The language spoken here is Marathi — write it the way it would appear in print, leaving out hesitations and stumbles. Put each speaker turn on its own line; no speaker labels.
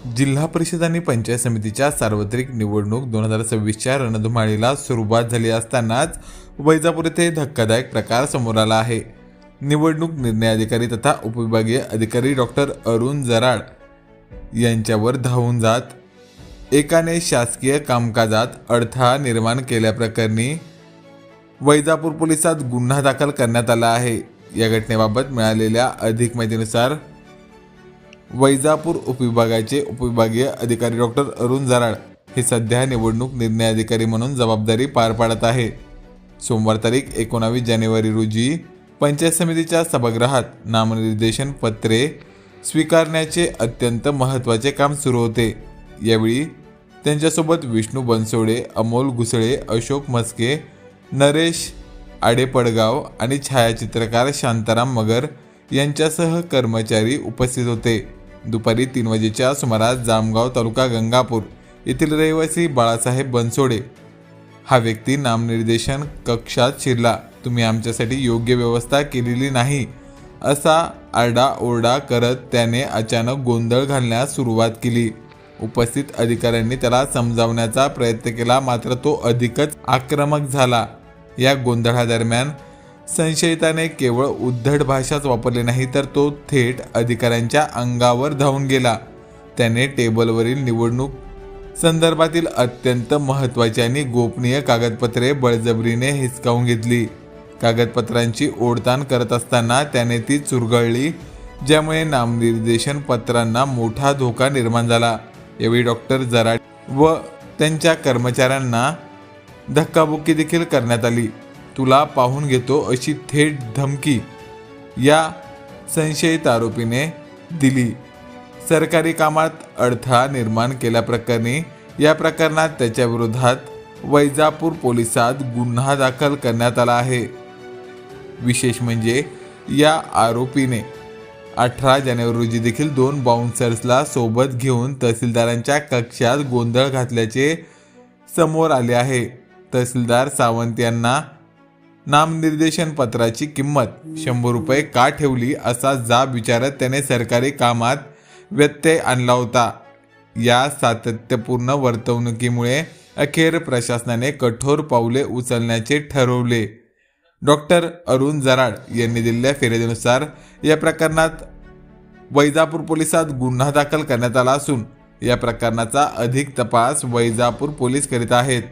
जिल्हा परिषद आणि पंचायत समितीच्या सार्वत्रिक निवडणूक 2026च्या रणधुमाळीला सुरुवात झाली असतानाच वैजापूर येथे धक्कादायक प्रकार समोर आला आहे। निवडणूक निर्णय अधिकारी तथा उपविभागीय अधिकारी डॉक्टर अरुण जराड यांच्यावर धावून जात एकाने शासकीय कामकाजात अडथळा निर्माण केल्याप्रकरणी वैजापूर पोलिसात गुन्हा दाखल करण्यात आला आहे। या घटनेबाबत मिळालेल्या अधिक माहितीनुसार वैजापूर उपविभागाचे उपविभागीय अधिकारी डॉक्टर अरुण जराड हे सध्या निवडणूक निर्णय अधिकारी म्हणून जबाबदारी पार पाडत आहे। सोमवार तारीख 19 जानेवारी रोजी पंचायत समितीच्या सभागृहात नामनिर्देशन पत्रे स्वीकारण्याचे अत्यंत महत्त्वाचे काम सुरू होते। यावेळी त्यांच्यासोबत विष्णू बनसोडे, अमोल घुसळे, अशोक मस्के, नरेश आडेपडगाव आणि छायाचित्रकार शांताराम मगर यांच्यासह कर्मचारी उपस्थित होते। दुपारी 3 वाजेच्या सुमारास जामगाव तालुका गंगापूर येथील रहिवासी बाळासाहेब बनसोडे हा व्यक्ती नामनिर्देशन कक्षात शिरला। तुम्ही आमच्यासाठी योग्य व्यवस्था केलेली नाही असा आरडाओरडा करत त्याने अचानक गोंधळ घालण्यास सुरुवात केली। उपस्थित अधिकाऱ्यांनी त्याला समजावण्याचा प्रयत्न केला, मात्र तो अधिकच आक्रमक झाला। या गोंधळादरम्यान संशयिताने केवळ उद्धट भाषाच वापरली नाही तर तो थेट अधिकाऱ्यांच्या अंगावर धावून गेला। त्याने टेबलवरील निवडणूक संदर्भातील अत्यंत महत्त्वाची आणि गोपनीय कागदपत्रे बळजबरीने हिसकावून घेतली। कागदपत्रांची ओढताण करत असताना त्याने ती चुरगळली, ज्यामुळे नामनिर्देशन पत्रांना मोठा धोका निर्माण झाला। यावेळी डॉक्टर जराड व त्यांच्या कर्मचाऱ्यांना धक्काबुक्की देखील करण्यात आली। तुला पाहून घेतो अशी थेट धमकी या संशयित आरोपीने दिली। सरकारी कामात अडथळा निर्माण केल्याप्रकरणी या प्रकरणात त्याच्या विरोधात वैजापूर पोलिसात गुन्हा दाखल करण्यात आला आहे। विशेष म्हणजे या आरोपीने 18 जानेवारी रोजी देखील 2 बाउन्सर्सला सोबत घेऊन तहसीलदारांच्या कक्षात गोंधळ घातल्याचे समोर आले आहे। तहसीलदार सावंत यांना नामनिर्देशन पत्राची किंमत 100 रुपये का ठेवली असा जाब विचारत त्याने सरकारी कामात व्यत्यय आणला होता। या सातत्यपूर्ण वर्तवणुकीमुळे अखेर प्रशासनाने कठोर पावले उचलण्याचे ठरवले। डॉक्टर अरुण जराड यांनी दिलेल्या फिर्यादीनुसार या प्रकरणात वैजापूर पोलिसात गुन्हा दाखल करण्यात आला असून या प्रकरणाचा अधिक तपास वैजापूर पोलीस करीत आहेत।